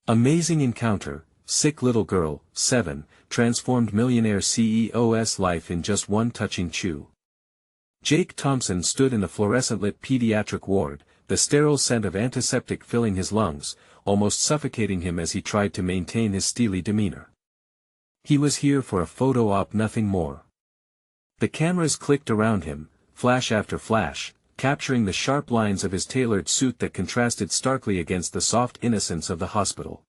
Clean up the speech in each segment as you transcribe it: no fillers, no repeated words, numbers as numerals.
Amazing encounter, sick little girl, 7, transformed millionaire CEO's life in just one touching chew. Jake Thompson stood in the fluorescent-lit pediatric ward, the sterile scent of antiseptic filling his lungs, almost suffocating him as he tried to maintain his steely demeanor. He was here for a photo op, nothing more. The cameras clicked around him, flash after flash, capturing the sharp lines of his tailored suit that contrasted starkly against the soft innocence of the hospital.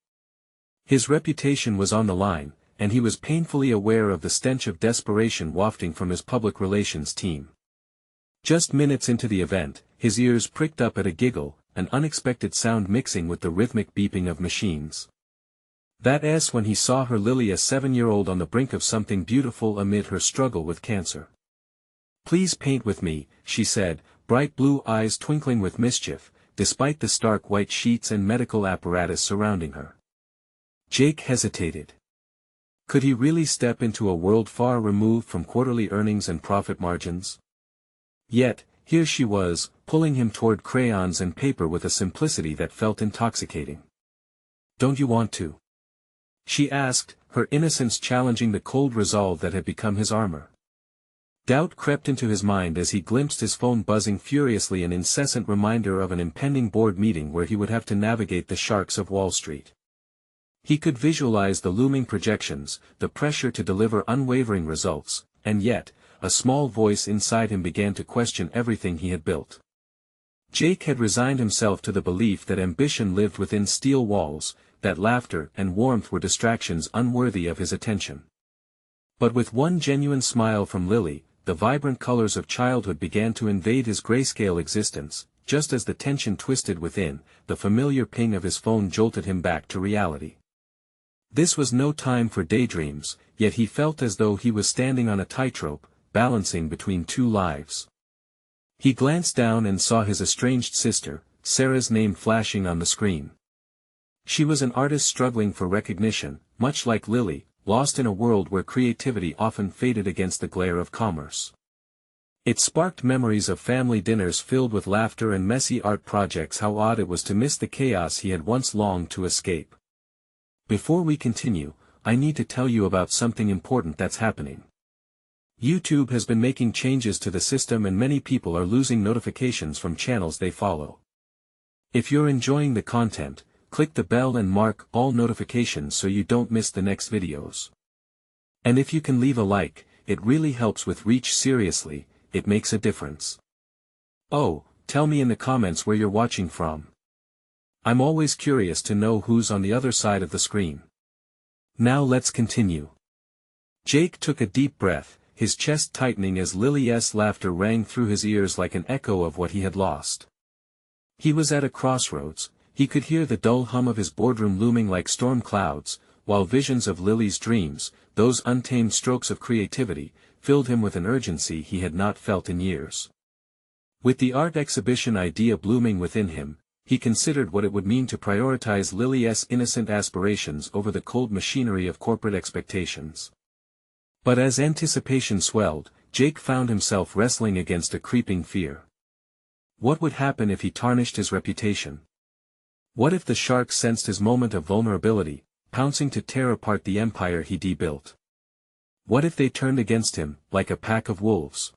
His reputation was on the line, and he was painfully aware of the stench of desperation wafting from his public relations team. Just minutes into the event, his ears pricked up at a giggle, an unexpected sound mixing with the rhythmic beeping of machines. That's when he saw her Lily, a 7-year-old on the brink of something beautiful amid her struggle with cancer. "Please paint with me," she said, bright blue eyes twinkling with mischief, despite the stark white sheets and medical apparatus surrounding her. Jake hesitated. Could he really step into a world far removed from quarterly earnings and profit margins? Yet, here she was, pulling him toward crayons and paper with a simplicity that felt intoxicating. "Don't you want to?" she asked, her innocence challenging the cold resolve that had become his armor. Doubt crept into his mind as he glimpsed his phone buzzing furiously, an incessant reminder of an impending board meeting where he would have to navigate the sharks of Wall Street. He could visualize the looming projections, the pressure to deliver unwavering results, and yet, a small voice inside him began to question everything he had built. Jake had resigned himself to the belief that ambition lived within steel walls, that laughter and warmth were distractions unworthy of his attention. But with one genuine smile from Lily, the vibrant colors of childhood began to invade his grayscale existence. Just as the tension twisted within, the familiar ping of his phone jolted him back to reality. This was no time for daydreams, yet he felt as though he was standing on a tightrope, balancing between two lives. He glanced down and saw his estranged sister, Sarah's name flashing on the screen. She was an artist struggling for recognition, much like Lily, lost in a world where creativity often faded against the glare of commerce. It sparked memories of family dinners filled with laughter and messy art projects. How odd it was to miss the chaos he had once longed to escape. Before we continue, I need to tell you about something important that's happening. YouTube has been making changes to the system and many people are losing notifications from channels they follow. If you're enjoying the content, click the bell and mark all notifications so you don't miss the next videos. And if you can leave a like, it really helps with reach. Seriously, it makes a difference. Oh, tell me in the comments where you're watching from. I'm always curious to know who's on the other side of the screen. Now let's continue. Jake took a deep breath, his chest tightening as Lily's laughter rang through his ears like an echo of what he had lost. He was at a crossroads. He could hear the dull hum of his boardroom looming like storm clouds, while visions of Lily's dreams, those untamed strokes of creativity, filled him with an urgency he had not felt in years. With the art exhibition idea blooming within him, he considered what it would mean to prioritize Lily's innocent aspirations over the cold machinery of corporate expectations. But as anticipation swelled, Jake found himself wrestling against a creeping fear. What would happen if he tarnished his reputation? What if the sharks sensed his moment of vulnerability, pouncing to tear apart the empire he'd built? What if they turned against him, like a pack of wolves?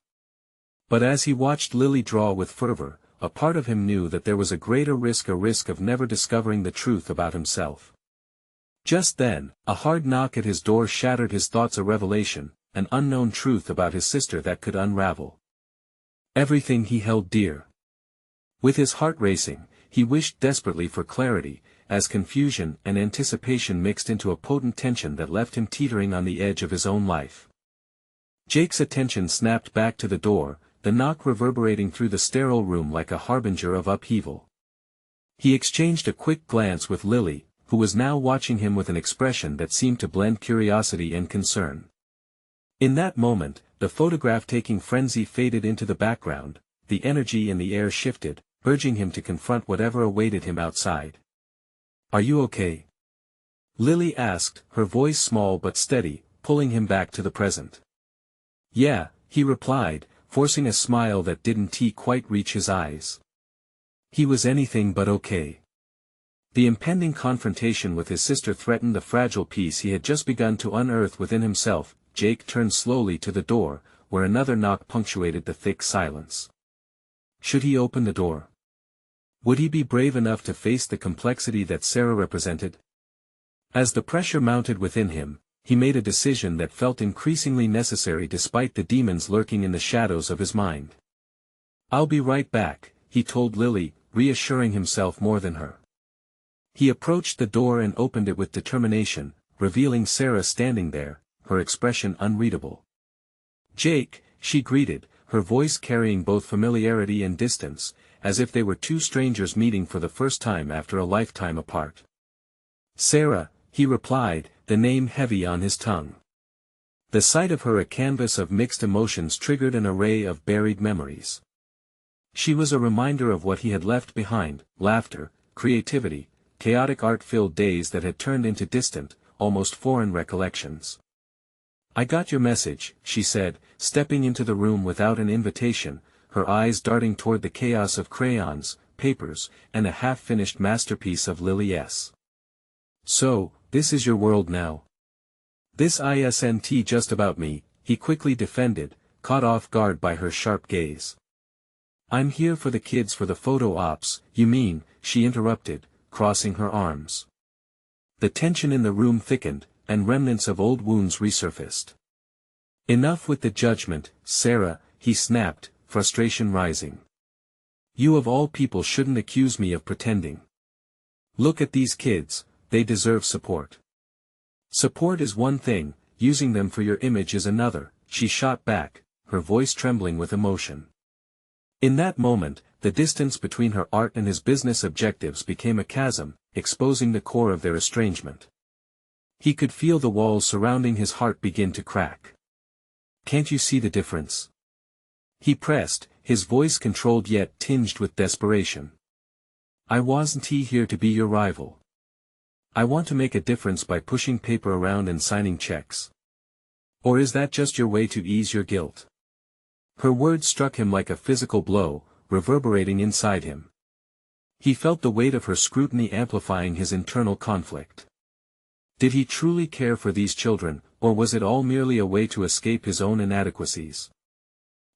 But as he watched Lily draw with fervor, a part of him knew that there was a greater risk of never discovering the truth about himself. Just then, a hard knock at his door shattered his thoughts, a revelation, an unknown truth about his sister that could unravel everything he held dear. With his heart racing, he wished desperately for clarity, as confusion and anticipation mixed into a potent tension that left him teetering on the edge of his own life. Jake's attention snapped back to the door, the knock reverberating through the sterile room like a harbinger of upheaval. He exchanged a quick glance with Lily, who was now watching him with an expression that seemed to blend curiosity and concern. In that moment, the photograph-taking frenzy faded into the background, the energy in the air shifted, urging him to confront whatever awaited him outside. "Are you okay?" Lily asked, her voice small but steady, pulling him back to the present. "Yeah," he replied, forcing a smile that didn't quite reach his eyes. He was anything but okay. The impending confrontation with his sister threatened the fragile peace he had just begun to unearth within himself. Jake turned slowly to the door, where another knock punctuated the thick silence. Should he open the door? Would he be brave enough to face the complexity that Sarah represented? As the pressure mounted within him, he made a decision that felt increasingly necessary despite the demons lurking in the shadows of his mind. "I'll be right back," he told Lily, reassuring himself more than her. He approached the door and opened it with determination, revealing Sarah standing there, her expression unreadable. "Jake," she greeted, her voice carrying both familiarity and distance, as if they were two strangers meeting for the first time after a lifetime apart. "Sarah," he replied, the name heavy on his tongue. The sight of her a canvas of mixed emotions triggered an array of buried memories. She was a reminder of what he had left behind: laughter, creativity, chaotic art-filled days that had turned into distant, almost foreign recollections. "I got your message," she said, stepping into the room without an invitation, her eyes darting toward the chaos of crayons, papers, and a half-finished masterpiece of Lily S. "So, this is your world now?" "This isn't just about me," he quickly defended, caught off guard by her sharp gaze. "I'm here for the kids for the photo ops." "You mean," she interrupted, crossing her arms. The tension in the room thickened, and remnants of old wounds resurfaced. "Enough with the judgment, Sarah," he snapped, frustration rising. "You of all people shouldn't accuse me of pretending. Look at these kids, they deserve support." "Support is one thing, using them for your image is another," she shot back, her voice trembling with emotion. In that moment, the distance between her art and his business objectives became a chasm, exposing the core of their estrangement. He could feel the walls surrounding his heart begin to crack. "Can't you see the difference?" he pressed, his voice controlled yet tinged with desperation. "I wasn't here to be your rival. I want to make a difference by pushing paper around and signing checks. Or is that just your way to ease your guilt?" Her words struck him like a physical blow, reverberating inside him. He felt the weight of her scrutiny amplifying his internal conflict. Did he truly care for these children, or was it all merely a way to escape his own inadequacies?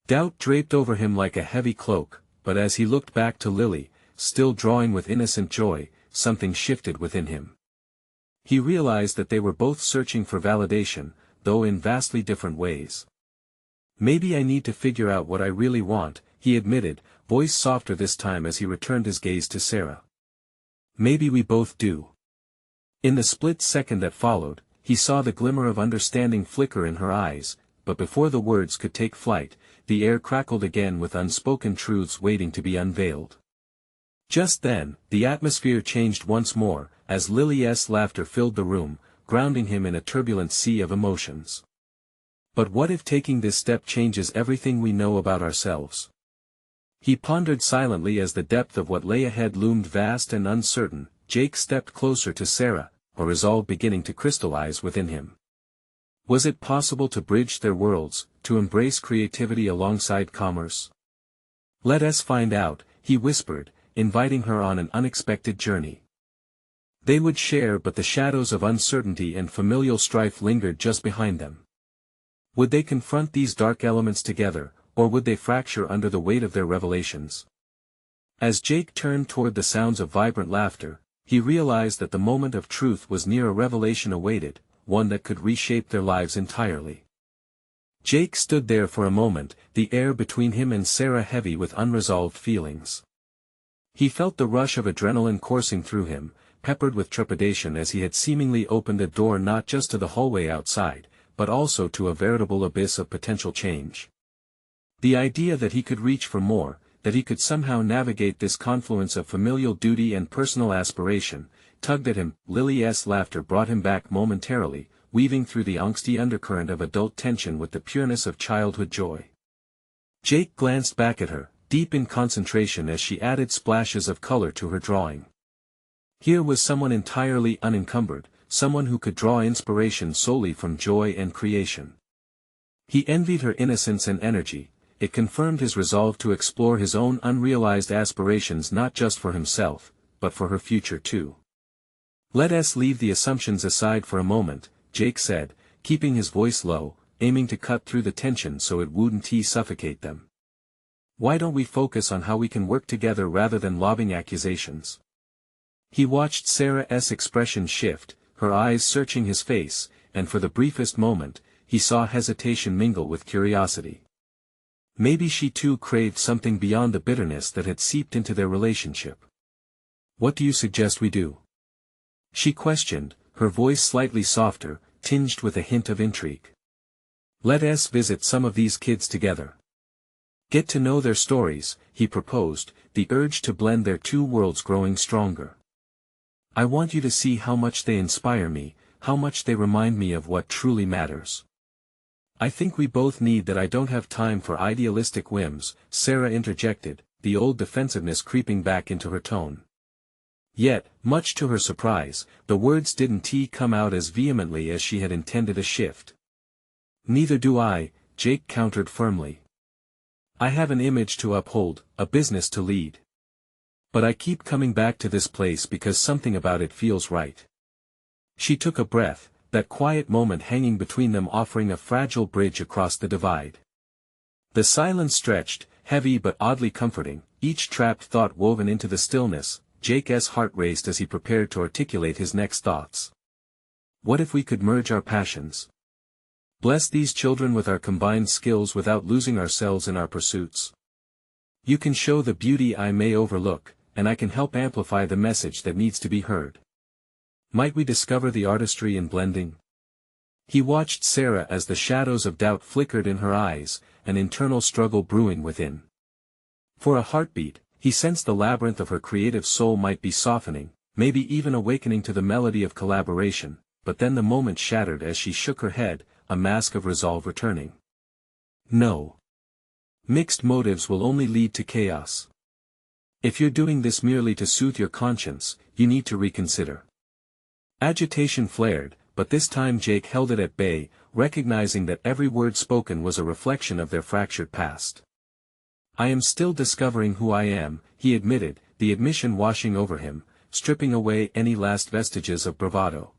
Doubt draped over him like a heavy cloak, but as he looked back to Lily, still drawing with innocent joy, something shifted within him. He realized that they were both searching for validation, though in vastly different ways. "Maybe I need to figure out what I really want," he admitted, voice softer this time as he returned his gaze to Sarah. "Maybe we both do." In the split second that followed, he saw the glimmer of understanding flicker in her eyes, but before the words could take flight, the air crackled again with unspoken truths waiting to be unveiled. Just then, the atmosphere changed once more, as Lily's laughter filled the room, grounding him in a turbulent sea of emotions. But what if taking this step changes everything we know about ourselves? He pondered silently as the depth of what lay ahead loomed vast and uncertain. Jake stepped closer to Sarah, a resolve beginning to crystallize within him. Was it possible to bridge their worlds, to embrace creativity alongside commerce? "Let us find out," he whispered, inviting her on an unexpected journey. They would share, but the shadows of uncertainty and familial strife lingered just behind them. Would they confront these dark elements together, or would they fracture under the weight of their revelations? As Jake turned toward the sounds of vibrant laughter, he realized that the moment of truth was near. A revelation awaited, one that could reshape their lives entirely. Jake stood there for a moment, the air between him and Sarah heavy with unresolved feelings. He felt the rush of adrenaline coursing through him, peppered with trepidation as he had seemingly opened a door not just to the hallway outside, but also to a veritable abyss of potential change. The idea that he could reach for more, that he could somehow navigate this confluence of familial duty and personal aspiration, tugged at him. Lily's laughter brought him back momentarily, weaving through the angsty undercurrent of adult tension with the pureness of childhood joy. Jake glanced back at her, deep in concentration as she added splashes of color to her drawing. Here was someone entirely unencumbered, someone who could draw inspiration solely from joy and creation. He envied her innocence and energy. It confirmed his resolve to explore his own unrealized aspirations not just for himself, but for her future too. Let us leave the assumptions aside for a moment, Jake said, keeping his voice low, aiming to cut through the tension so it wouldn't suffocate them. Why don't we focus on how we can work together rather than lobbing accusations? He watched Sarah's expression shift, her eyes searching his face, and for the briefest moment, he saw hesitation mingle with curiosity. Maybe she too craved something beyond the bitterness that had seeped into their relationship. What do you suggest we do? She questioned, her voice slightly softer, tinged with a hint of intrigue. Let us visit some of these kids together. Get to know their stories, he proposed, the urge to blend their two worlds growing stronger. I want you to see how much they inspire me, how much they remind me of what truly matters. I think we both need that. I don't have time for idealistic whims, Sarah interjected, the old defensiveness creeping back into her tone. Yet, much to her surprise, the words didn't come out as vehemently as she had intended. A shift. Neither do I, Jake countered firmly. I have an image to uphold, a business to lead. But I keep coming back to this place because something about it feels right. She took a breath, that quiet moment hanging between them offering a fragile bridge across the divide. The silence stretched, heavy but oddly comforting, each trapped thought woven into the stillness. Jake's heart raced as he prepared to articulate his next thoughts. What if we could merge our passions? Bless these children with our combined skills without losing ourselves in our pursuits. You can show the beauty I may overlook, and I can help amplify the message that needs to be heard. Might we discover the artistry in blending? He watched Sarah as the shadows of doubt flickered in her eyes, an internal struggle brewing within. For a heartbeat, he sensed the labyrinth of her creative soul might be softening, maybe even awakening to the melody of collaboration, but then the moment shattered as she shook her head, a mask of resolve returning. No. Mixed motives will only lead to chaos. If you're doing this merely to soothe your conscience, you need to reconsider. Agitation flared, but this time Jake held it at bay, recognizing that every word spoken was a reflection of their fractured past. I am still discovering who I am, he admitted, the admission washing over him, stripping away any last vestiges of bravado.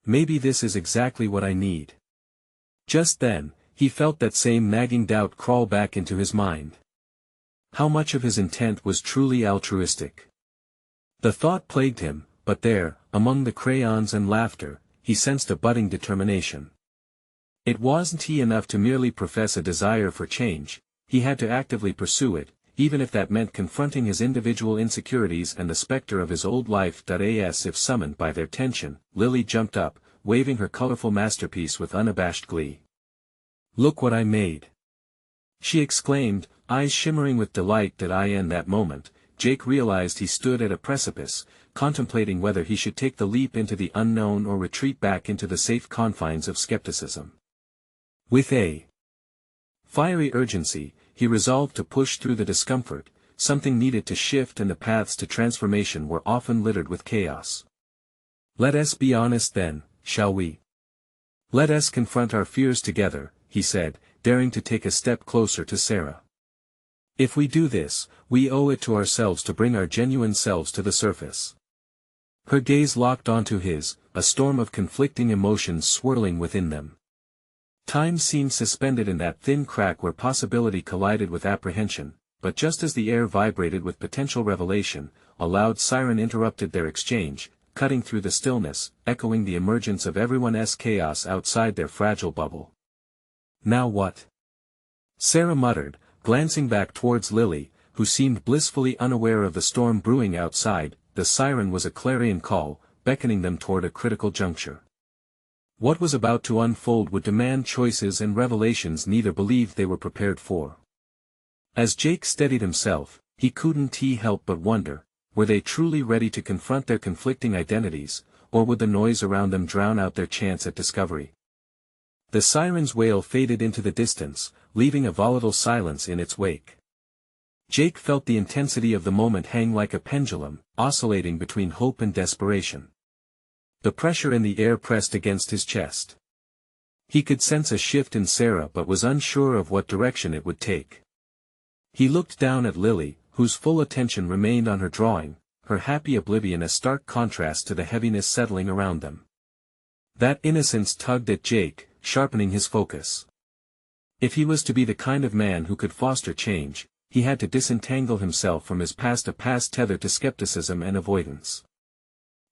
Maybe this is exactly what I need. Just then, he felt that same nagging doubt crawl back into his mind. How much of his intent was truly altruistic? The thought plagued him, but there, among the crayons and laughter, he sensed a budding determination. It wasn't enough to merely profess a desire for change. He had to actively pursue it, even if that meant confronting his individual insecurities and the specter of his old life. As if summoned by their tension, Lily jumped up, waving her colorful masterpiece with unabashed glee. Look what I made! She exclaimed, eyes shimmering with delight. In that moment, Jake realized he stood at a precipice, contemplating whether he should take the leap into the unknown or retreat back into the safe confines of skepticism. With a fiery urgency, he resolved to push through the discomfort. Something needed to shift, and the paths to transformation were often littered with chaos. Let us be honest then, shall we? Let us confront our fears together, he said, daring to take a step closer to Sarah. If we do this, we owe it to ourselves to bring our genuine selves to the surface. Her gaze locked onto his, a storm of conflicting emotions swirling within them. Time seemed suspended in that thin crack where possibility collided with apprehension, but just as the air vibrated with potential revelation, a loud siren interrupted their exchange, cutting through the stillness, echoing the emergence of everyone's chaos outside their fragile bubble. Now what? Sarah muttered, glancing back towards Lily, who seemed blissfully unaware of the storm brewing outside. The siren was a clarion call, beckoning them toward a critical juncture. What was about to unfold would demand choices and revelations neither believed they were prepared for. As Jake steadied himself, he couldn't help but wonder, were they truly ready to confront their conflicting identities, or would the noise around them drown out their chance at discovery? The siren's wail faded into the distance, leaving a volatile silence in its wake. Jake felt the intensity of the moment hang like a pendulum, oscillating between hope and desperation. The pressure in the air pressed against his chest. He could sense a shift in Sarah but was unsure of what direction it would take. He looked down at Lily, whose full attention remained on her drawing, her happy oblivion a stark contrast to the heaviness settling around them. That innocence tugged at Jake, sharpening his focus. If he was to be the kind of man who could foster change, he had to disentangle himself from his past, a past tethered to skepticism and avoidance.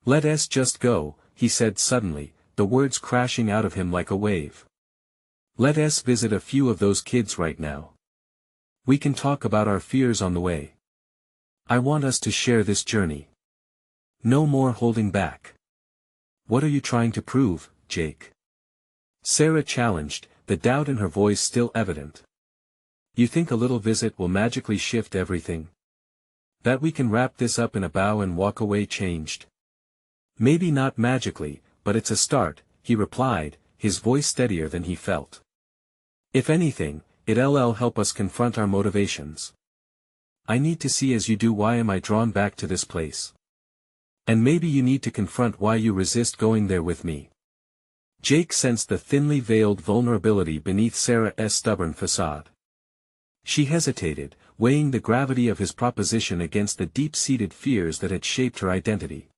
"Let us just go," he said suddenly, the words crashing out of him like a wave. "Let us visit a few of those kids right now. We can talk about our fears on the way. I want us to share this journey. No more holding back." "What are you trying to prove, Jake?" Sarah challenged, the doubt in her voice still evident. "You think a little visit will magically shift everything? That we can wrap this up in a bow and walk away changed?" "Maybe not magically, but it's a start," he replied, his voice steadier than he felt. "If anything, it'll help us confront our motivations. I need to see as you do why am I drawn back to this place. And maybe you need to confront why you resist going there with me." Jake sensed the thinly veiled vulnerability beneath Sarah's stubborn facade. She hesitated, weighing the gravity of his proposition against the deep-seated fears that had shaped her identity.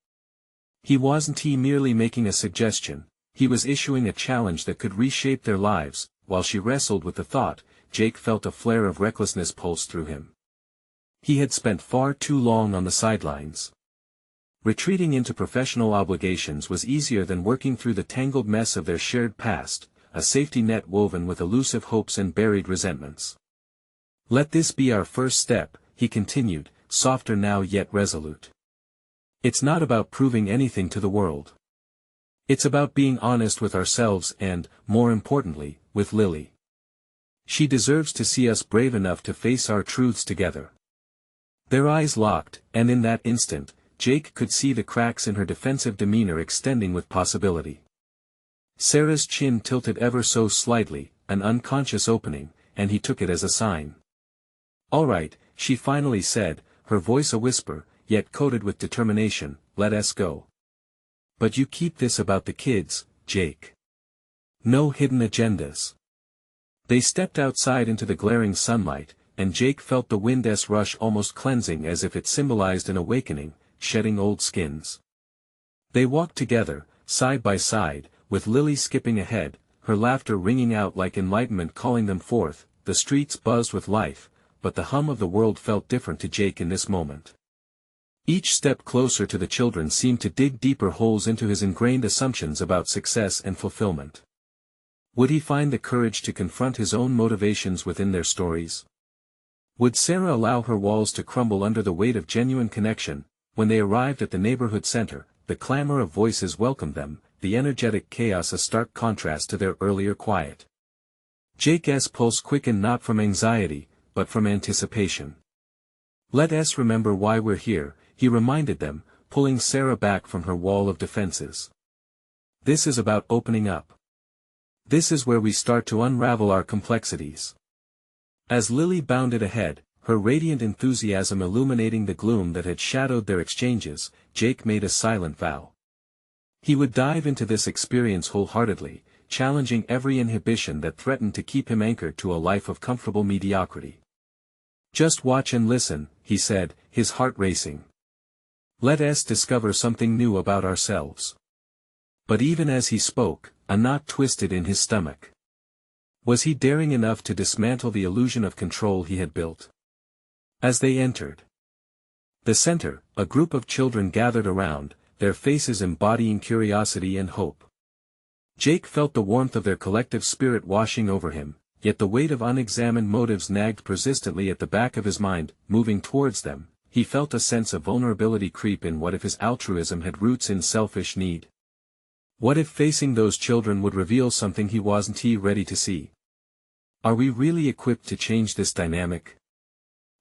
He wasn't merely making a suggestion, he was issuing a challenge that could reshape their lives. While she wrestled with the thought, Jake felt a flare of recklessness pulse through him. He had spent far too long on the sidelines. Retreating into professional obligations was easier than working through the tangled mess of their shared past, a safety net woven with elusive hopes and buried resentments. "Let this be our first step," he continued, softer now yet resolute. "It's not about proving anything to the world. It's about being honest with ourselves and, more importantly, with Lily. She deserves to see us brave enough to face our truths together." Their eyes locked, and in that instant, Jake could see the cracks in her defensive demeanor extending with possibility. Sarah's chin tilted ever so slightly, an unconscious opening, and he took it as a sign. "All right," she finally said, her voice a whisper, yet coated with determination, "let us go. But you keep this about the kids, Jake. No hidden agendas." They stepped outside into the glaring sunlight, and Jake felt the wind's rush almost cleansing as if it symbolized an awakening, shedding old skins. They walked together, side by side, with Lily skipping ahead, her laughter ringing out like enlightenment calling them forth. The streets buzzed with life, but the hum of the world felt different to Jake in this moment. Each step closer to the children seemed to dig deeper holes into his ingrained assumptions about success and fulfillment. Would he find the courage to confront his own motivations within their stories? Would Sarah allow her walls to crumble under the weight of genuine connection? When they arrived at the neighborhood center, the clamor of voices welcomed them, the energetic chaos a stark contrast to their earlier quiet. Jake's pulse quickened not from anxiety, but from anticipation. "Let us remember why we're here," he reminded them, pulling Sarah back from her wall of defenses. "This is about opening up. This is where we start to unravel our complexities." As Lily bounded ahead, her radiant enthusiasm illuminating the gloom that had shadowed their exchanges, Jake made a silent vow. He would dive into this experience wholeheartedly, challenging every inhibition that threatened to keep him anchored to a life of comfortable mediocrity. "Just watch and listen," he said, his heart racing. "Let us discover something new about ourselves." But even as he spoke, a knot twisted in his stomach. Was he daring enough to dismantle the illusion of control he had built? As they entered the center, a group of children gathered around, their faces embodying curiosity and hope. Jake felt the warmth of their collective spirit washing over him, yet the weight of unexamined motives nagged persistently at the back of his mind. Moving towards them, he felt a sense of vulnerability creep in. What if his altruism had roots in selfish need? What if facing those children would reveal something he wasn't ready to see? Are we really equipped to change this dynamic?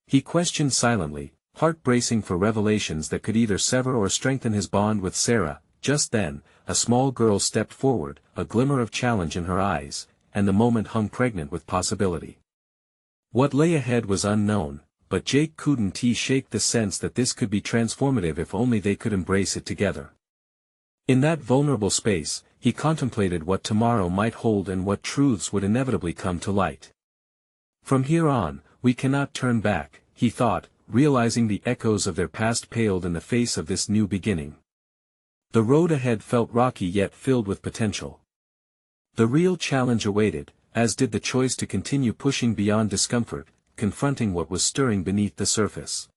He questioned silently, heart bracing for revelations that could either sever or strengthen his bond with Sarah. Just then, a small girl stepped forward, a glimmer of challenge in her eyes, and the moment hung pregnant with possibility. What lay ahead was unknown, but Jake couldn't shake the sense that this could be transformative if only they could embrace it together. In that vulnerable space, he contemplated what tomorrow might hold and what truths would inevitably come to light. From here on, we cannot turn back, he thought, realizing the echoes of their past paled in the face of this new beginning. The road ahead felt rocky yet filled with potential. The real challenge awaited, as did the choice to continue pushing beyond discomfort, confronting what was stirring beneath the surface.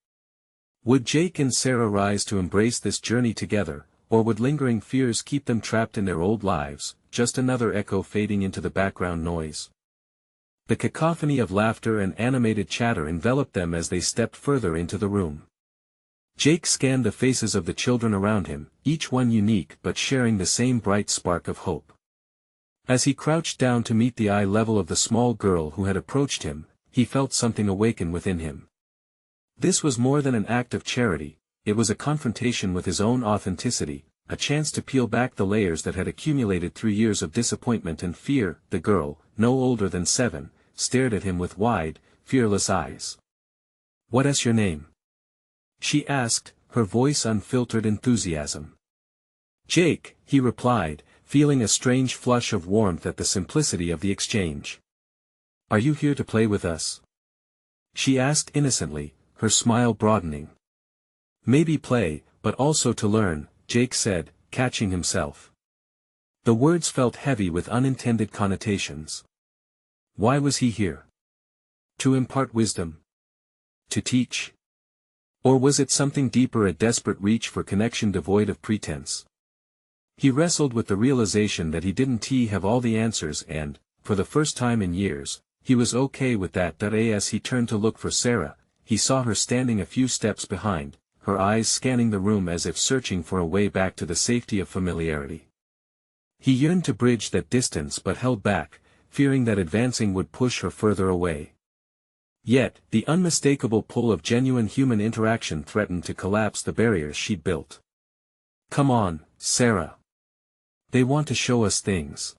Would Jake and Sarah rise to embrace this journey together, or would lingering fears keep them trapped in their old lives, just another echo fading into the background noise? The cacophony of laughter and animated chatter enveloped them as they stepped further into the room. Jake scanned the faces of the children around him, each one unique but sharing the same bright spark of hope. As he crouched down to meet the eye level of the small girl who had approached him, he felt something awaken within him. This was more than an act of charity, it was a confrontation with his own authenticity, a chance to peel back the layers that had accumulated through years of disappointment and fear. The girl, no older than 7, stared at him with wide, fearless eyes. "What is your name?" she asked, her voice unfiltered enthusiasm. "Jake," he replied, feeling a strange flush of warmth at the simplicity of the exchange. "Are you here to play with us?" she asked innocently, her smile broadening. "Maybe play, but also to learn," Jake said, catching himself. The words felt heavy with unintended connotations. Why was he here? To impart wisdom? To teach? Or was it something deeper, a desperate reach for connection devoid of pretense? He wrestled with the realization that he didn't have all the answers and, for the first time in years, he was okay with that. As he turned to look for Sarah, he saw her standing a few steps behind, her eyes scanning the room as if searching for a way back to the safety of familiarity. He yearned to bridge that distance but held back, fearing that advancing would push her further away. Yet, the unmistakable pull of genuine human interaction threatened to collapse the barriers she'd built. "Come on, Sarah. They want to show us things,"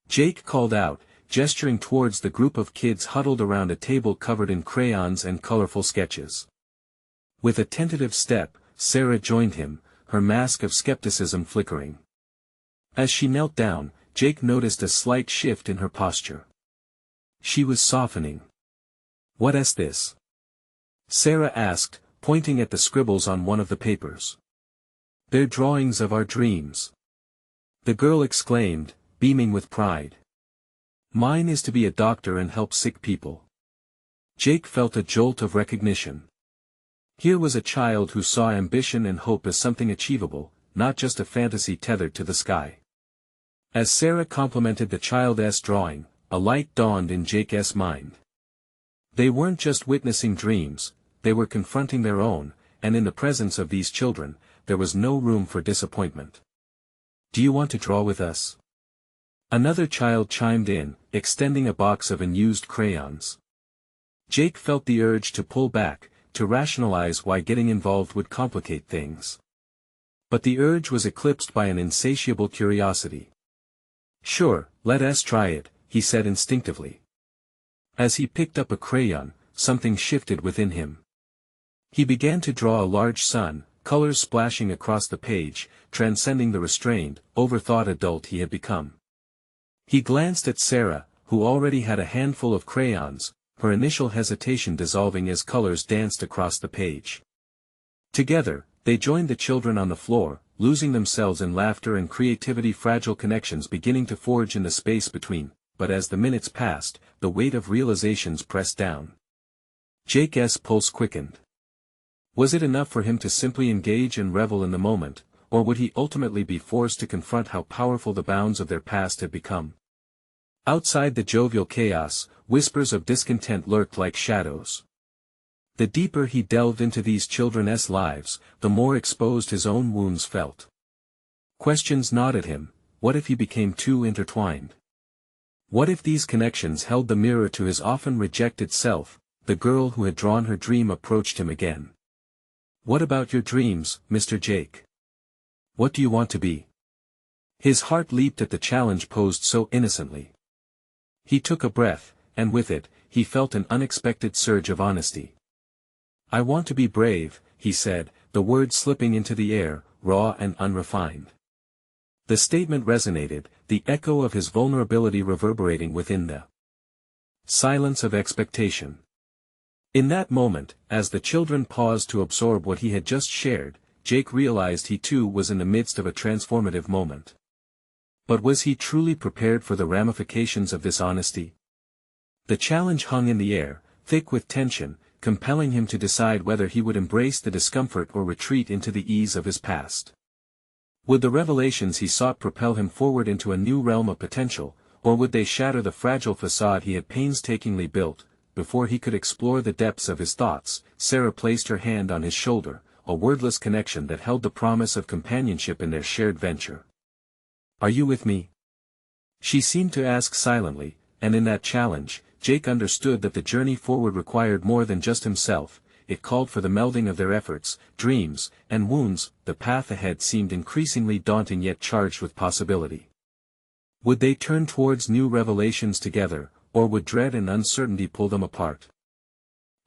Jake called out, gesturing towards the group of kids huddled around a table covered in crayons and colorful sketches. With a tentative step, Sarah joined him, her mask of skepticism flickering. As she knelt down, Jake noticed a slight shift in her posture. She was softening. "What is this?" Sarah asked, pointing at the scribbles on one of the papers. "They're drawings of our dreams," the girl exclaimed, beaming with pride. "Mine is to be a doctor and help sick people." Jake felt a jolt of recognition. Here was a child who saw ambition and hope as something achievable, not just a fantasy tethered to the sky. As Sarah complimented the child's drawing, a light dawned in Jake's mind. They weren't just witnessing dreams, they were confronting their own, and in the presence of these children, there was no room for disappointment. "Do you want to draw with us?" Another child chimed in, extending a box of unused crayons. Jake felt the urge to pull back, to rationalize why getting involved would complicate things. But the urge was eclipsed by an insatiable curiosity. "Sure, let us try it," he said instinctively. As he picked up a crayon, something shifted within him. He began to draw a large sun, colors splashing across the page, transcending the restrained, overthought adult he had become. He glanced at Sarah, who already had a handful of crayons, her initial hesitation dissolving as colors danced across the page. Together, they joined the children on the floor, losing themselves in laughter and creativity, fragile connections beginning to forge in the space between. But as the minutes passed, the weight of realizations pressed down. Jake's pulse quickened. Was it enough for him to simply engage and revel in the moment, or would he ultimately be forced to confront how powerful the bounds of their past had become? Outside the jovial chaos, whispers of discontent lurked like shadows. The deeper he delved into these children's lives, the more exposed his own wounds felt. Questions gnawed at him. What if he became too intertwined? What if these connections held the mirror to his often rejected self? The girl who had drawn her dream approached him again. "What about your dreams, Mr. Jake? What do you want to be?" His heart leaped at the challenge posed so innocently. He took a breath, and with it, he felt an unexpected surge of honesty. "I want to be brave," he said, the words slipping into the air, raw and unrefined. The statement resonated, the echo of his vulnerability reverberating within the silence of expectation. In that moment, as the children paused to absorb what he had just shared, Jake realized he too was in the midst of a transformative moment. But was he truly prepared for the ramifications of this honesty? The challenge hung in the air, thick with tension, compelling him to decide whether he would embrace the discomfort or retreat into the ease of his past. Would the revelations he sought propel him forward into a new realm of potential, or would they shatter the fragile facade he had painstakingly built? Before he could explore the depths of his thoughts, Sarah placed her hand on his shoulder, a wordless connection that held the promise of companionship in their shared venture. "Are you with me?" She seemed to ask silently, and in that challenge, Jake understood that the journey forward required more than just himself. It called for the melding of their efforts, dreams, and wounds. The path ahead seemed increasingly daunting yet charged with possibility. Would they turn towards new revelations together, or would dread and uncertainty pull them apart?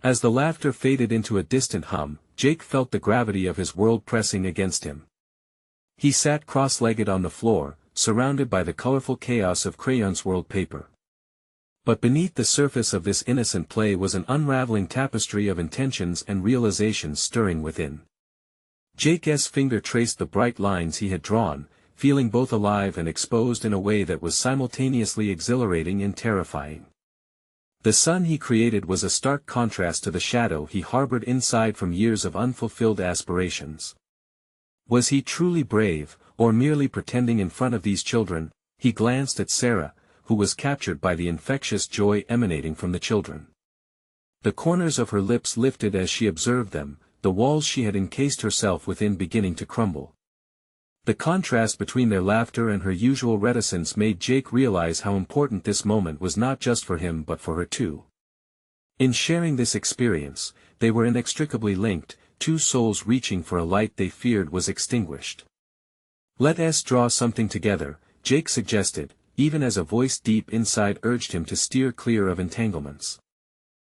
As the laughter faded into a distant hum, Jake felt the gravity of his world pressing against him. He sat cross-legged on the floor, surrounded by the colorful chaos of crayon-swirled paper. But beneath the surface of this innocent play was an unraveling tapestry of intentions and realizations stirring within. Jake's finger traced the bright lines he had drawn, feeling both alive and exposed in a way that was simultaneously exhilarating and terrifying. The sun he created was a stark contrast to the shadow he harbored inside from years of unfulfilled aspirations. Was he truly brave, or merely pretending in front of these children? He glanced at Sarah, who was captured by the infectious joy emanating from the children. The corners of her lips lifted as she observed them, the walls she had encased herself within beginning to crumble. The contrast between their laughter and her usual reticence made Jake realize how important this moment was not just for him but for her too. In sharing this experience, they were inextricably linked, two souls reaching for a light they feared was extinguished. "Let us draw something together," Jake suggested, even as a voice deep inside urged him to steer clear of entanglements.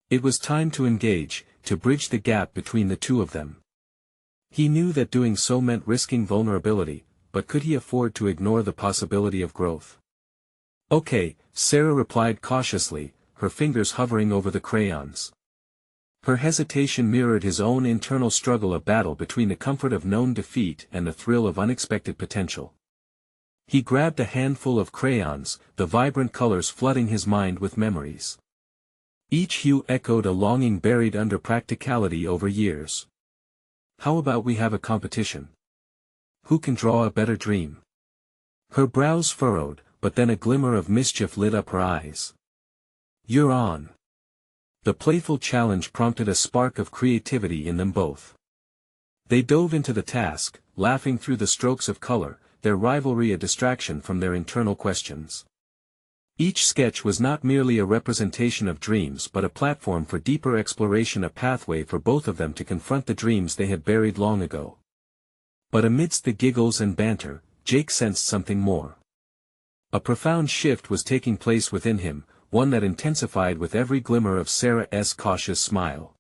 It was time to engage, to bridge the gap between the two of them. He knew that doing so meant risking vulnerability, but could he afford to ignore the possibility of growth? "Okay," Sarah replied cautiously, her fingers hovering over the crayons. Her hesitation mirrored his own internal struggle, a battle between the comfort of known defeat and the thrill of unexpected potential. He grabbed a handful of crayons, the vibrant colors flooding his mind with memories. Each hue echoed a longing buried under practicality over years. "How about we have a competition? Who can draw a better dream?" Her brows furrowed, but then a glimmer of mischief lit up her eyes. "You're on." The playful challenge prompted a spark of creativity in them both. They dove into the task, laughing through the strokes of color, their rivalry a distraction from their internal questions. Each sketch was not merely a representation of dreams but a platform for deeper exploration, a pathway for both of them to confront the dreams they had buried long ago. But amidst the giggles and banter, Jake sensed something more. A profound shift was taking place within him, one that intensified with every glimmer of Sarah's cautious smile.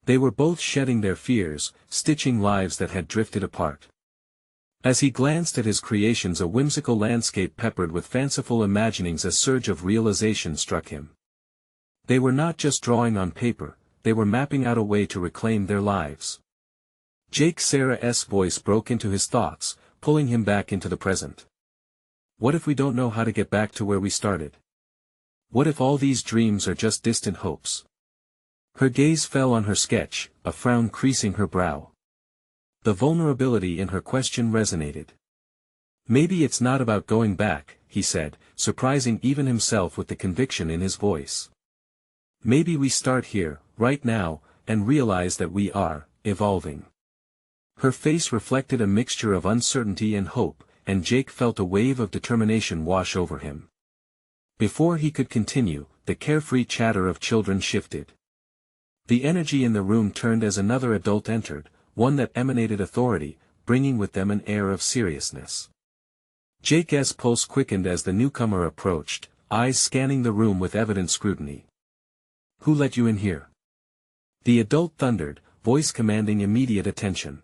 They were both shedding their fears, stitching lives that had drifted apart. As he glanced at his creations, a whimsical landscape peppered with fanciful imaginings, a surge of realization struck him. They were not just drawing on paper, they were mapping out a way to reclaim their lives. Sarah's voice broke into his thoughts, pulling him back into the present. What if we don't know how to get back to where we started? What if all these dreams are just distant hopes? Her gaze fell on her sketch, a frown creasing her brow. The vulnerability in her question resonated. "Maybe it's not about going back," he said, surprising even himself with the conviction in his voice. "Maybe we start here, right now, and realize that we are evolving." Her face reflected a mixture of uncertainty and hope, and Jake felt a wave of determination wash over him. Before he could continue, the carefree chatter of children shifted. The energy in the room turned as another adult entered, one that emanated authority, bringing with them an air of seriousness. Jake's pulse quickened as the newcomer approached, eyes scanning the room with evident scrutiny. "Who let you in here?" The adult thundered, voice commanding immediate attention.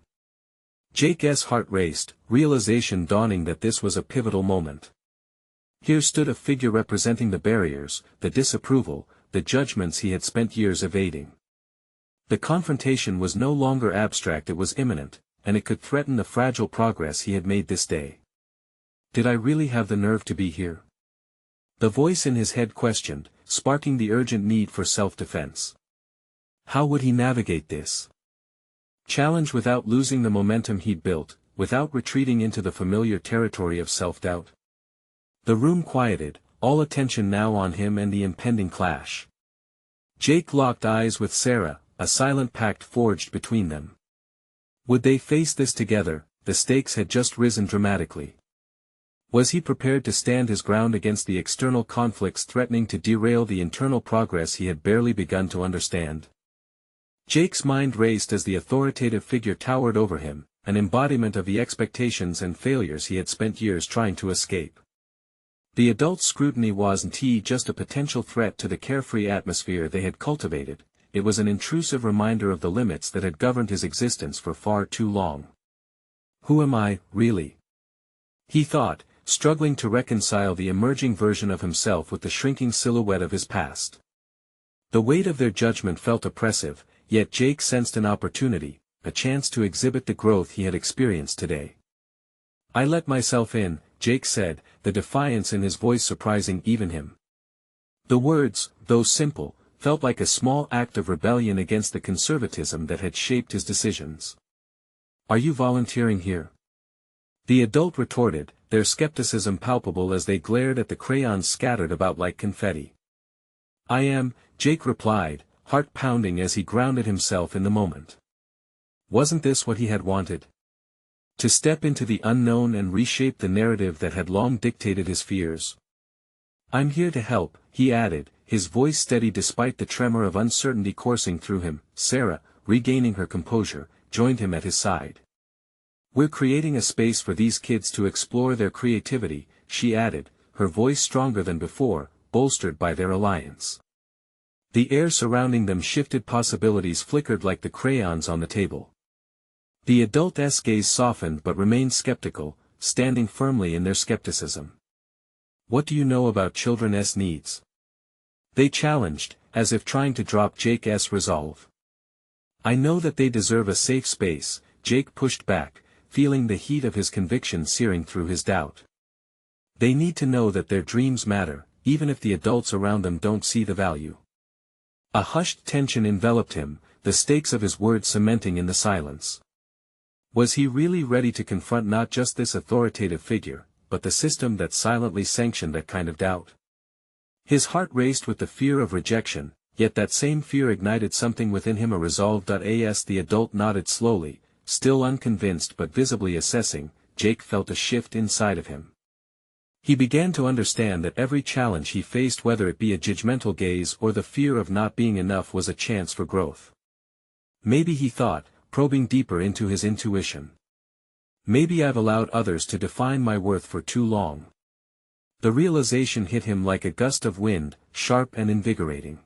Jake's heart raced, realization dawning that this was a pivotal moment. Here stood a figure representing the barriers, the disapproval, the judgments he had spent years evading. The confrontation was no longer abstract, it was imminent, and it could threaten the fragile progress he had made this day. Did I really have the nerve to be here? The voice in his head questioned, sparking the urgent need for self-defense. How would he navigate this challenge without losing the momentum he'd built, without retreating into the familiar territory of self-doubt? The room quieted, all attention now on him and the impending clash. Jake locked eyes with Sarah, a silent pact forged between them. Would they face this together? The stakes had just risen dramatically. Was he prepared to stand his ground against the external conflicts threatening to derail the internal progress he had barely begun to understand? Jake's mind raced as the authoritative figure towered over him, an embodiment of the expectations and failures he had spent years trying to escape. The adult scrutiny wasn't just a potential threat to the carefree atmosphere they had cultivated, it was an intrusive reminder of the limits that had governed his existence for far too long. Who am I, really? He thought, struggling to reconcile the emerging version of himself with the shrinking silhouette of his past. The weight of their judgment felt oppressive, yet Jake sensed an opportunity, a chance to exhibit the growth he had experienced today. I let myself in, Jake said, the defiance in his voice surprising even him. The words, though simple, felt like a small act of rebellion against the conservatism that had shaped his decisions. Are you volunteering here? The adult retorted, their skepticism palpable as they glared at the crayons scattered about like confetti. I am, Jake replied, heart pounding as he grounded himself in the moment. Wasn't this what he had wanted? To step into the unknown and reshape the narrative that had long dictated his fears. I'm here to help, he added, his voice steady despite the tremor of uncertainty coursing through him. Sarah, regaining her composure, joined him at his side. We're creating a space for these kids to explore their creativity, she added, her voice stronger than before, bolstered by their alliance. The air surrounding them shifted, possibilities flickered like the crayons on the table. The adult's gaze softened but remained skeptical, standing firmly in their skepticism. What do you know about children's needs? They challenged, as if trying to drop Jake's resolve. I know that they deserve a safe space, Jake pushed back, feeling the heat of his conviction searing through his doubt. They need to know that their dreams matter, even if the adults around them don't see the value. A hushed tension enveloped him, the stakes of his words cementing in the silence. Was he really ready to confront not just this authoritative figure, but the system that silently sanctioned that kind of doubt? His heart raced with the fear of rejection, yet that same fear ignited something within him, a resolve. As the adult nodded slowly, still unconvinced but visibly assessing, Jake felt a shift inside of him. He began to understand that every challenge he faced, whether it be a judgmental gaze or the fear of not being enough, was a chance for growth. Maybe, he thought, probing deeper into his intuition. Maybe I've allowed others to define my worth for too long. The realization hit him like a gust of wind, sharp and invigorating.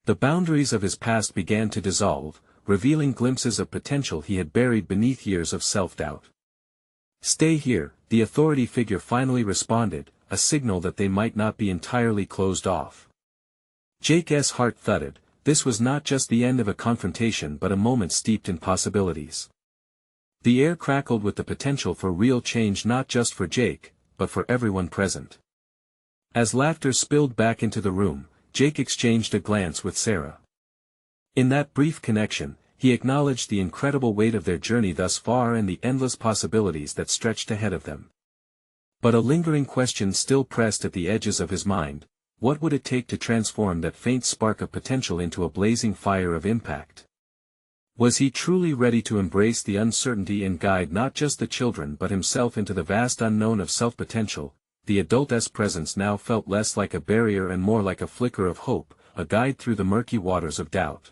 The boundaries of his past began to dissolve, revealing glimpses of potential he had buried beneath years of self-doubt. Stay here, the authority figure finally responded, a signal that they might not be entirely closed off. Jake's heart thudded. This was not just the end of a confrontation but a moment steeped in possibilities. The air crackled with the potential for real change, not just for Jake, but for everyone present. As laughter spilled back into the room, Jake exchanged a glance with Sarah. In that brief connection, he acknowledged the incredible weight of their journey thus far and the endless possibilities that stretched ahead of them. But a lingering question still pressed at the edges of his mind: what would it take to transform that faint spark of potential into a blazing fire of impact? Was he truly ready to embrace the uncertainty and guide not just the children but himself into the vast unknown of self-potential? The adult's presence now felt less like a barrier and more like a flicker of hope, a guide through the murky waters of doubt.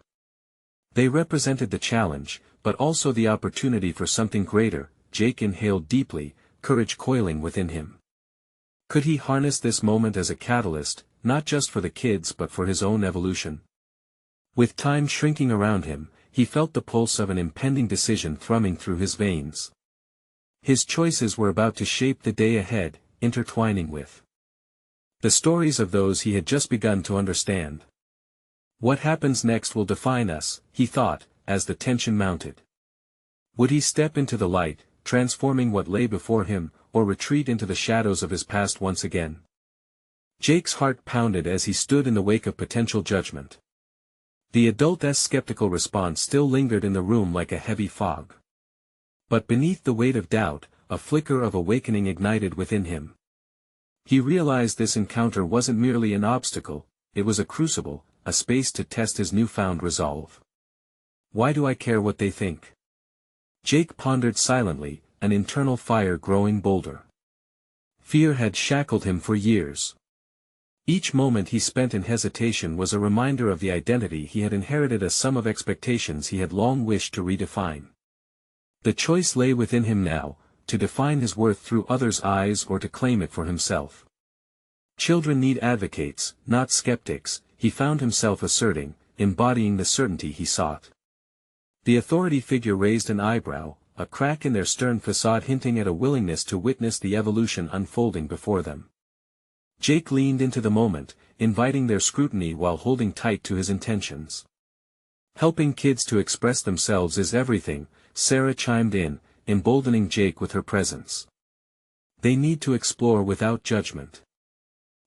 They represented the challenge, but also the opportunity for something greater. Jake inhaled deeply, courage coiling within him. Could he harness this moment as a catalyst, not just for the kids but for his own evolution? With time shrinking around him, he felt the pulse of an impending decision thrumming through his veins. His choices were about to shape the day ahead, intertwining with the stories of those he had just begun to understand. What happens next will define us, he thought, as the tension mounted. Would he step into the light, transforming what lay before him, or retreat into the shadows of his past once again? Jake's heart pounded as he stood in the wake of potential judgment. The adult's skeptical response still lingered in the room like a heavy fog. But beneath the weight of doubt, a flicker of awakening ignited within him. He realized this encounter wasn't merely an obstacle, it was a crucible, a space to test his newfound resolve. Why do I care what they think? Jake pondered silently, an internal fire growing bolder. Fear had shackled him for years. Each moment he spent in hesitation was a reminder of the identity he had inherited, a sum of expectations he had long wished to redefine. The choice lay within him now, to define his worth through others' eyes or to claim it for himself. Children need advocates, not skeptics, he found himself asserting, embodying the certainty he sought. The authority figure raised an eyebrow, a crack in their stern facade hinting at a willingness to witness the evolution unfolding before them. Jake leaned into the moment, inviting their scrutiny while holding tight to his intentions. Helping kids to express themselves is everything, Sarah chimed in, emboldening Jake with her presence. They need to explore without judgment.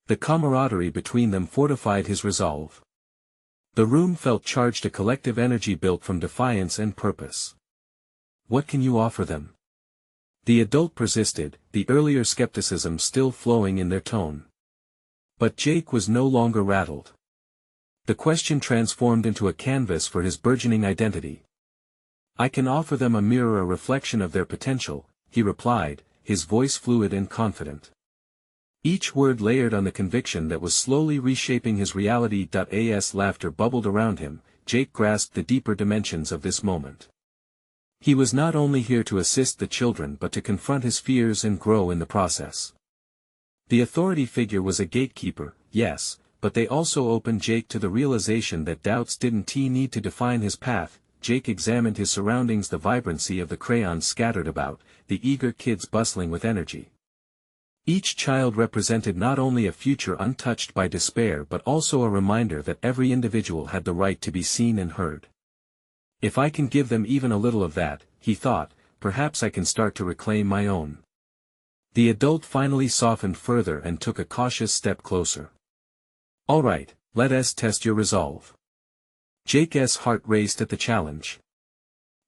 The camaraderie between them fortified his resolve. The room felt charged, a collective energy built from defiance and purpose. What can you offer them? The adult persisted, the earlier skepticism still flowing in their tone. But Jake was no longer rattled. The question transformed into a canvas for his burgeoning identity. I can offer them a mirror, a reflection of their potential, he replied, his voice fluid and confident. Each word layered on the conviction that was slowly reshaping his reality. As laughter bubbled around him, Jake grasped the deeper dimensions of this moment. He was not only here to assist the children but to confront his fears and grow in the process. The authority figure was a gatekeeper, yes, but they also opened Jake to the realization that doubts didn't need to define his path. Jake examined his surroundings, the vibrancy of the crayons scattered about, the eager kids bustling with energy. Each child represented not only a future untouched by despair but also a reminder that every individual had the right to be seen and heard. If I can give them even a little of that, he thought, perhaps I can start to reclaim my own. The adult finally softened further and took a cautious step closer. All right, let us test your resolve. Jake's heart raced at the challenge.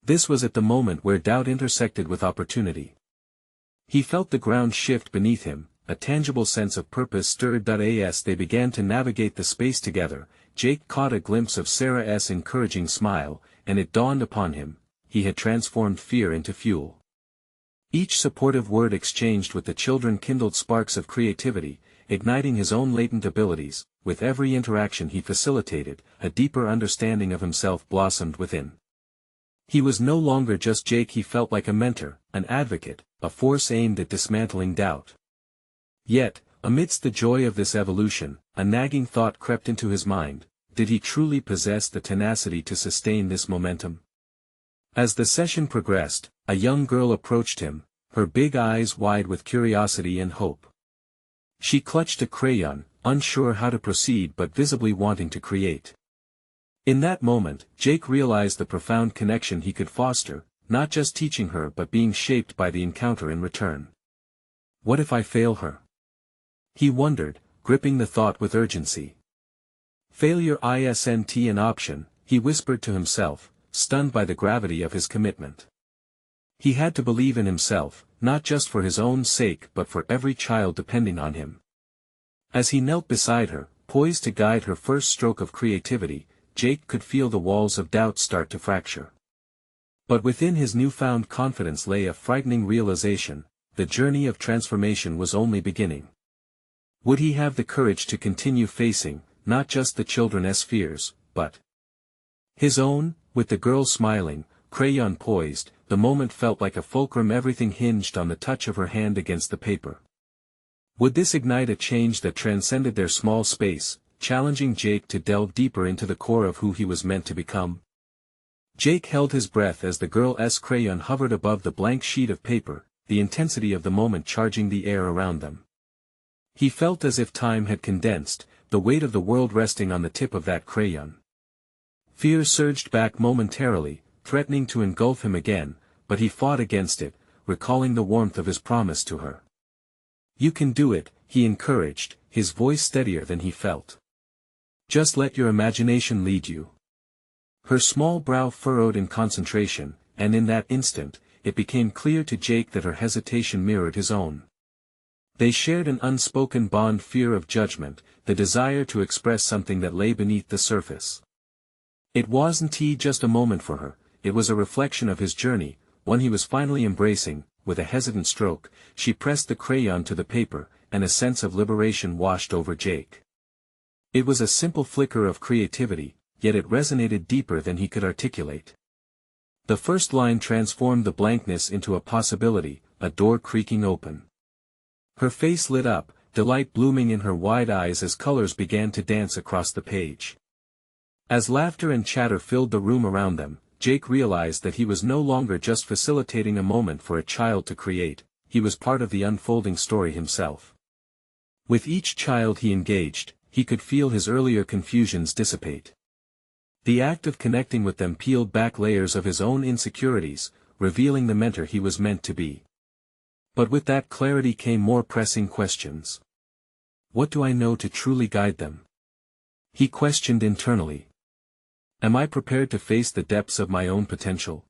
This was at the moment where doubt intersected with opportunity. He felt the ground shift beneath him, a tangible sense of purpose stirred. As they began to navigate the space together, Jake caught a glimpse of Sarah's encouraging smile, and it dawned upon him, he had transformed fear into fuel. Each supportive word exchanged with the children kindled sparks of creativity, igniting his own latent abilities. With every interaction he facilitated, a deeper understanding of himself blossomed within. He was no longer just Jake, he felt like a mentor, an advocate, a force aimed at dismantling doubt. Yet, amidst the joy of this evolution, a nagging thought crept into his mind: did he truly possess the tenacity to sustain this momentum? As the session progressed, a young girl approached him, her big eyes wide with curiosity and hope. She clutched a crayon, unsure how to proceed but visibly wanting to create. In that moment, Jake realized the profound connection he could foster, not just teaching her but being shaped by the encounter in return. What if I fail her? He wondered, gripping the thought with urgency. Failure isn't an option, he whispered to himself, stunned by the gravity of his commitment. He had to believe in himself, not just for his own sake but for every child depending on him. As he knelt beside her, poised to guide her first stroke of creativity, Jake could feel the walls of doubt start to fracture. But within his newfound confidence lay a frightening realization: the journey of transformation was only beginning. Would he have the courage to continue facing, not just the children's fears, but his own? With the girl smiling, crayon poised, the moment felt like a fulcrum. Everything hinged on the touch of her hand against the paper. Would this ignite a change that transcended their small space, challenging Jake to delve deeper into the core of who he was meant to become? Jake held his breath as the girl's crayon hovered above the blank sheet of paper, the intensity of the moment charging the air around them. He felt as if time had condensed, the weight of the world resting on the tip of that crayon. Fear surged back momentarily, threatening to engulf him again, but he fought against it, recalling the warmth of his promise to her. "You can do it," he encouraged, his voice steadier than he felt. "Just let your imagination lead you." Her small brow furrowed in concentration, and in that instant, it became clear to Jake that her hesitation mirrored his own. They shared an unspoken bond: fear of judgment, the desire to express something that lay beneath the surface. It wasn't just a moment for her, it was a reflection of his journey, one he was finally embracing. With a hesitant stroke, she pressed the crayon to the paper, and a sense of liberation washed over Jake. It was a simple flicker of creativity, yet it resonated deeper than he could articulate. The first line transformed the blankness into a possibility, a door creaking open. Her face lit up, delight blooming in her wide eyes as colors began to dance across the page. As laughter and chatter filled the room around them, Jake realized that he was no longer just facilitating a moment for a child to create, he was part of the unfolding story himself. With each child he engaged, he could feel his earlier confusions dissipate. The act of connecting with them peeled back layers of his own insecurities, revealing the mentor he was meant to be. But with that clarity came more pressing questions. What do I know to truly guide them? He questioned internally. Am I prepared to face the depths of my own potential?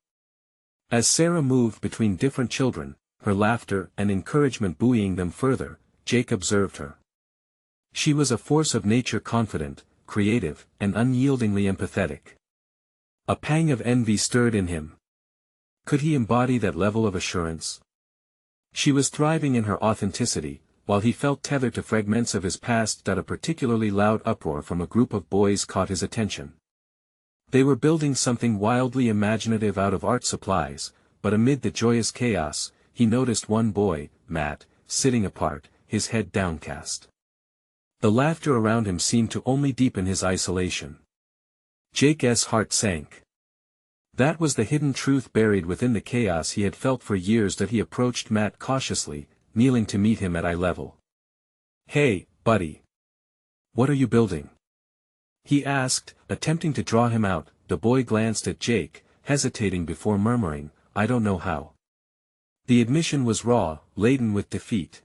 As Sarah moved between different children, her laughter and encouragement buoying them further, Jake observed her. She was a force of nature, confident, creative, and unyieldingly empathetic. A pang of envy stirred in him. Could he embody that level of assurance? She was thriving in her authenticity, while he felt tethered to fragments of his past. A particularly loud uproar from a group of boys caught his attention. They were building something wildly imaginative out of art supplies, but amid the joyous chaos, he noticed one boy, Matt, sitting apart, his head downcast. The laughter around him seemed to only deepen his isolation. Jake's heart sank. That was the hidden truth buried within the chaos he had felt for years. That he approached Matt cautiously, kneeling to meet him at eye level. "Hey, buddy. What are you building?" he asked, attempting to draw him out. The boy glanced at Jake, hesitating before murmuring, "I don't know how." The admission was raw, laden with defeat.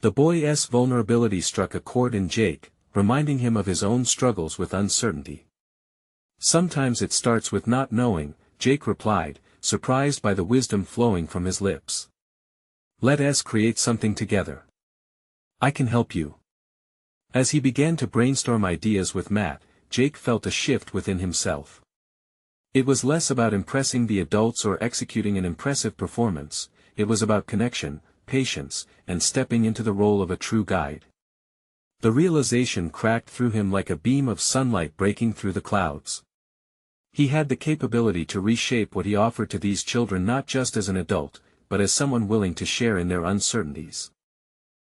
The boy's vulnerability struck a chord in Jake, reminding him of his own struggles with uncertainty. "Sometimes it starts with not knowing," Jake replied, surprised by the wisdom flowing from his lips. "Let's create something together. I can help you." As he began to brainstorm ideas with Matt, Jake felt a shift within himself. It was less about impressing the adults or executing an impressive performance, it was about connection, patience, and stepping into the role of a true guide. The realization cracked through him like a beam of sunlight breaking through the clouds. He had the capability to reshape what he offered to these children, not just as an adult, but as someone willing to share in their uncertainties.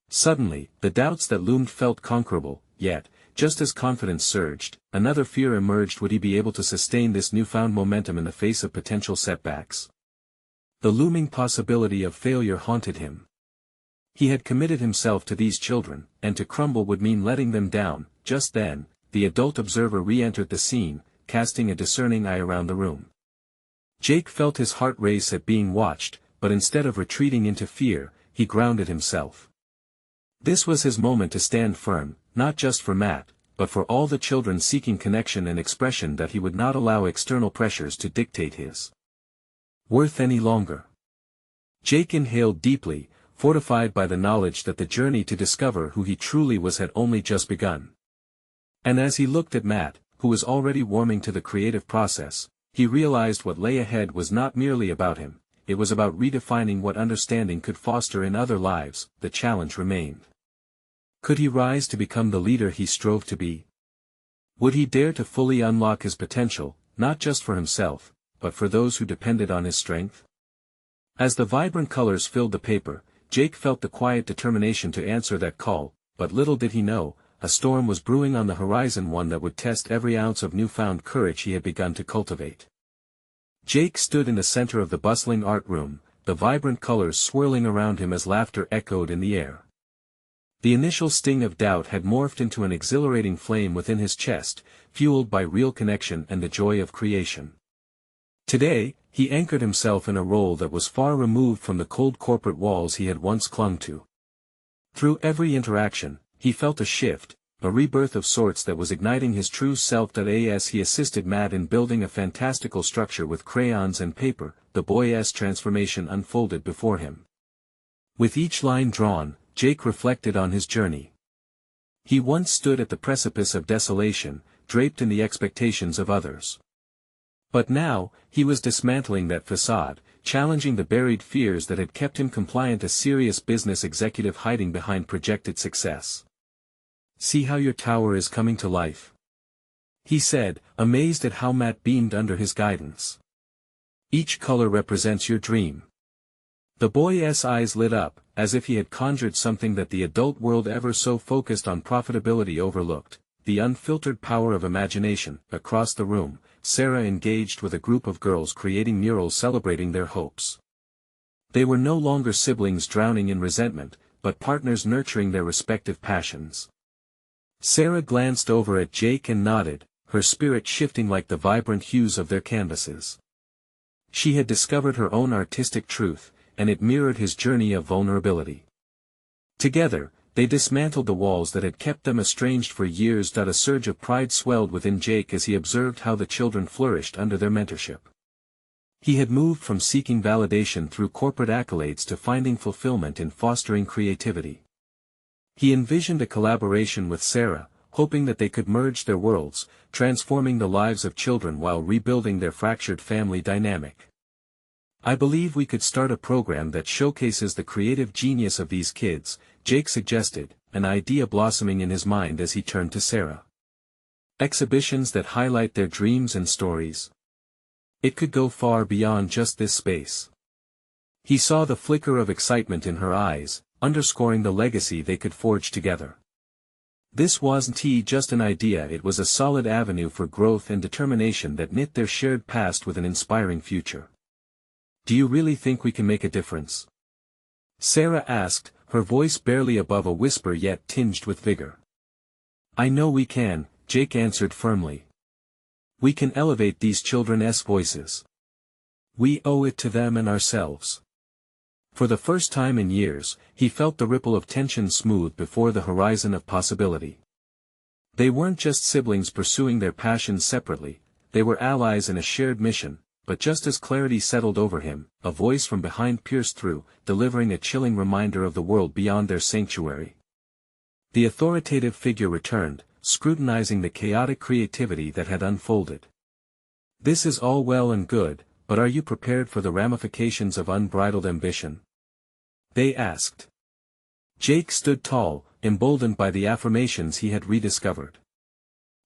Suddenly, the doubts that loomed felt conquerable, yet, just as confidence surged, another fear emerged: would he be able to sustain this newfound momentum in the face of potential setbacks? The looming possibility of failure haunted him. He had committed himself to these children, and to crumble would mean letting them down. Just then, the adult observer re-entered the scene, casting a discerning eye around the room. Jake felt his heart race at being watched, but instead of retreating into fear, he grounded himself. This was his moment to stand firm, not just for Matt, but for all the children seeking connection and expression. That he would not allow external pressures to dictate his worth any longer. Jake inhaled deeply, fortified by the knowledge that the journey to discover who he truly was had only just begun. And as he looked at Matt, who was already warming to the creative process, he realized what lay ahead was not merely about him, it was about redefining what understanding could foster in other lives. The challenge remained. Could he rise to become the leader he strove to be? Would he dare to fully unlock his potential, not just for himself, but for those who depended on his strength? As the vibrant colors filled the paper, Jake felt the quiet determination to answer that call, but little did he know, a storm was brewing on the horizon, one that would test every ounce of newfound courage he had begun to cultivate. Jake stood in the center of the bustling art room, the vibrant colors swirling around him as laughter echoed in the air. The initial sting of doubt had morphed into an exhilarating flame within his chest, fueled by real connection and the joy of creation. Today, he anchored himself in a role that was far removed from the cold corporate walls he had once clung to. Through every interaction, he felt a shift, a rebirth of sorts that was igniting his true self. As he assisted Matt in building a fantastical structure with crayons and paper, the boy's transformation unfolded before him. With each line drawn, Jake reflected on his journey. He once stood at the precipice of desolation, draped in the expectations of others. But now, he was dismantling that facade, challenging the buried fears that had kept him compliant, a serious business executive hiding behind projected success. "See how your tower is coming to life?" he said, amazed at how Matt beamed under his guidance. "Each color represents your dream." The boy's eyes lit up, as if he had conjured something that the adult world ever so focused on profitability overlooked, the unfiltered power of imagination. Across the room, Sarah engaged with a group of girls creating murals celebrating their hopes. They were no longer siblings drowning in resentment, but partners nurturing their respective passions. Sarah glanced over at Jake and nodded, her spirit shifting like the vibrant hues of their canvases. She had discovered her own artistic truth, and it mirrored his journey of vulnerability. Together, they dismantled the walls that had kept them estranged for years. A surge of pride swelled within Jake as he observed how the children flourished under their mentorship. He had moved from seeking validation through corporate accolades to finding fulfillment in fostering creativity. He envisioned a collaboration with Sarah, hoping that they could merge their worlds, transforming the lives of children while rebuilding their fractured family dynamic. "I believe we could start a program that showcases the creative genius of these kids," Jake suggested, an idea blossoming in his mind as he turned to Sarah. "Exhibitions that highlight their dreams and stories. It could go far beyond just this space." He saw the flicker of excitement in her eyes, underscoring the legacy they could forge together. This wasn't just an idea, it was a solid avenue for growth and determination that knit their shared past with an inspiring future. "Do you really think we can make a difference?" Sarah asked, her voice barely above a whisper yet tinged with vigor. "I know we can," Jake answered firmly. "We can elevate these children's voices. We owe it to them and ourselves." For the first time in years, he felt the ripple of tension smooth before the horizon of possibility. They weren't just siblings pursuing their passions separately, they were allies in a shared mission. But just as clarity settled over him, a voice from behind pierced through, delivering a chilling reminder of the world beyond their sanctuary. The authoritative figure returned, scrutinizing the chaotic creativity that had unfolded. "This is all well and good, but are you prepared for the ramifications of unbridled ambition?" they asked. Jake stood tall, emboldened by the affirmations he had rediscovered.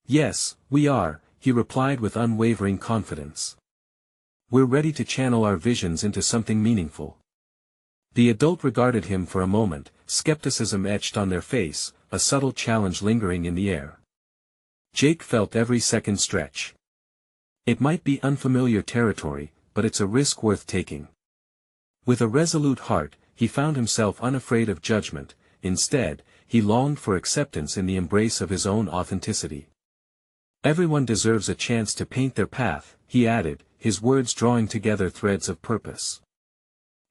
"Yes, we are," he replied with unwavering confidence. "We're ready to channel our visions into something meaningful." The adult regarded him for a moment, skepticism etched on their face, a subtle challenge lingering in the air. Jake felt every second stretch. It might be unfamiliar territory, but it's a risk worth taking. With a resolute heart, he found himself unafraid of judgment. Instead, he longed for acceptance in the embrace of his own authenticity. "Everyone deserves a chance to paint their path," he added, his words drawing together threads of purpose.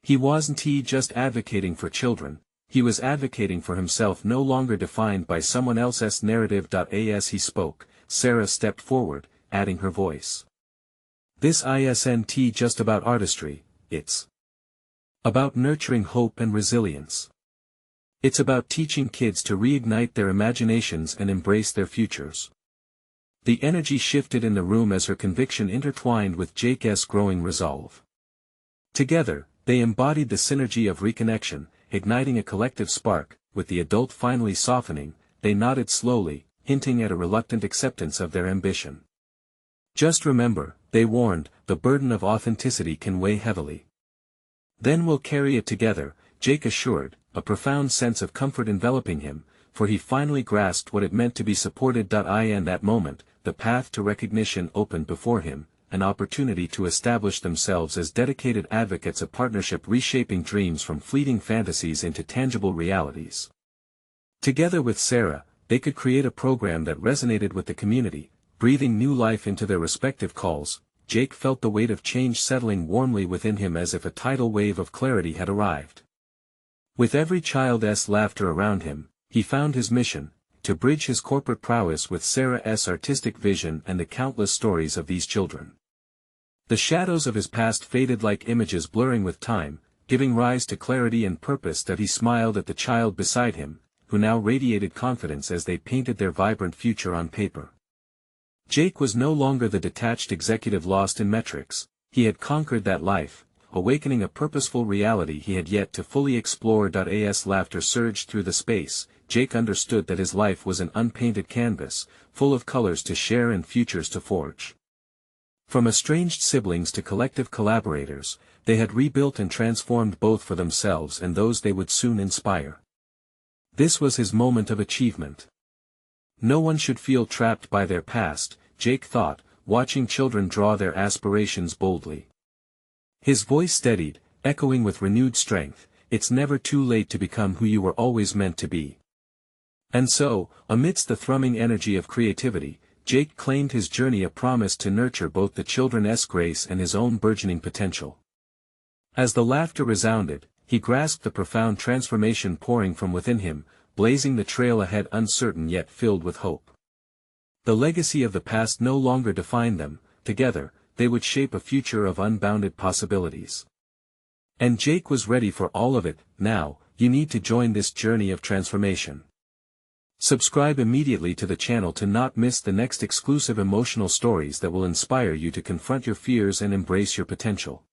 He wasn't just advocating for children, he was advocating for himself, no longer defined by someone else's narrative. As he spoke, Sarah stepped forward, adding her voice. "This isn't just about artistry, it's about nurturing hope and resilience. It's about teaching kids to reignite their imaginations and embrace their futures." The energy shifted in the room as her conviction intertwined with Jake's growing resolve. Together, they embodied the synergy of reconnection, igniting a collective spark. With the adult finally softening, they nodded slowly, hinting at a reluctant acceptance of their ambition. "Just remember," they warned, "the burden of authenticity can weigh heavily." "Then we'll carry it together," Jake assured, a profound sense of comfort enveloping him, for he finally grasped what it meant to be supported. In that moment, the path to recognition opened before him, an opportunity to establish themselves as dedicated advocates, a partnership reshaping dreams from fleeting fantasies into tangible realities. Together with Sarah, they could create a program that resonated with the community, breathing new life into their respective calls. Jake felt the weight of change settling warmly within him as if a tidal wave of clarity had arrived. With every child's laughter around him, he found his mission, to bridge his corporate prowess with Sarah's artistic vision and the countless stories of these children. The shadows of his past faded like images blurring with time, giving rise to clarity and purpose that he smiled at the child beside him, who now radiated confidence as they painted their vibrant future on paper. Jake was no longer the detached executive lost in metrics. He had conquered that life, awakening a purposeful reality he had yet to fully explore. As laughter surged through the space, Jake understood that his life was an unpainted canvas, full of colors to share and futures to forge. From estranged siblings to collective collaborators, they had rebuilt and transformed both for themselves and those they would soon inspire. This was his moment of achievement. No one should feel trapped by their past, Jake thought, watching children draw their aspirations boldly. His voice steadied, echoing with renewed strength, "It's never too late to become who you were always meant to be." And so, amidst the thrumming energy of creativity, Jake claimed his journey a promise to nurture both the children's grace and his own burgeoning potential. As the laughter resounded, he grasped the profound transformation pouring from within him, blazing the trail ahead uncertain yet filled with hope. The legacy of the past no longer defined them. Together, they would shape a future of unbounded possibilities. And Jake was ready for all of it. Now, you need to join this journey of transformation. Subscribe immediately to the channel to not miss the next exclusive emotional stories that will inspire you to confront your fears and embrace your potential.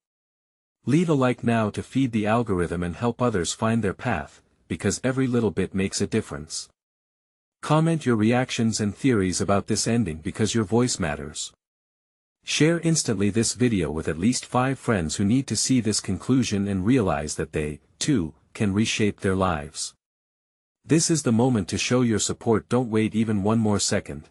Leave a like now to feed the algorithm and help others find their path, because every little bit makes a difference. Comment your reactions and theories about this ending because your voice matters. Share instantly this video with at least 5 friends who need to see this conclusion and realize that they, too, can reshape their lives. This is the moment to show your support. Don't wait even one more second.